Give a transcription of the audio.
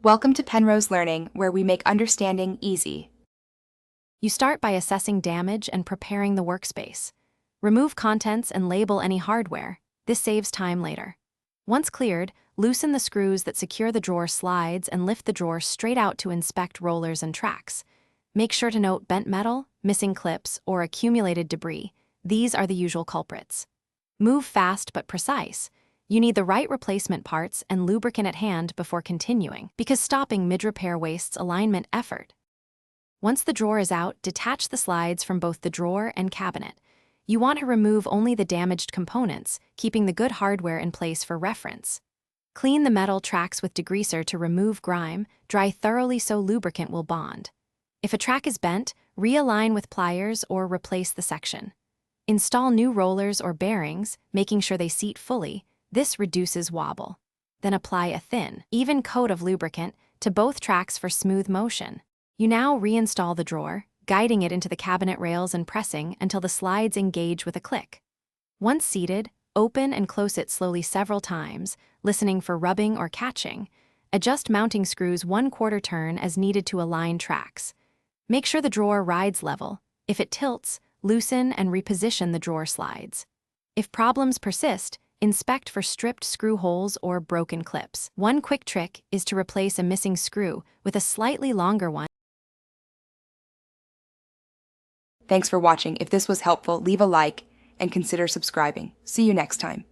Welcome to Penrose Learning, where we make understanding easy. You start by assessing damage and preparing the workspace. Remove contents and label any hardware. This saves time later. Once cleared, loosen the screws that secure the drawer slides and lift the drawer straight out to inspect rollers and tracks. Make sure to note bent metal, missing clips, or accumulated debris. These are the usual culprits. Move fast but precise. You need the right replacement parts and lubricant at hand before continuing, because stopping mid-repair wastes alignment effort. Once the drawer is out, detach the slides from both the drawer and cabinet. You want to remove only the damaged components, keeping the good hardware in place for reference. Clean the metal tracks with degreaser to remove grime. Dry thoroughly so lubricant will bond. If a track is bent, realign with pliers or replace the section. Install new rollers or bearings, making sure they seat fully. This reduces wobble. Then apply a thin, even coat of lubricant to both tracks for smooth motion. You now reinstall the drawer, guiding it into the cabinet rails and pressing until the slides engage with a click. Once seated, open and close it slowly several times, listening for rubbing or catching. Adjust mounting screws 1/4 turn as needed to align tracks. Make sure the drawer rides level. If it tilts, loosen and reposition the drawer slides. If problems persist, inspect for stripped screw holes or broken clips. One quick trick is to replace a missing screw with a slightly longer one. Thanks for watching. If this was helpful, leave a like and consider subscribing. See you next time.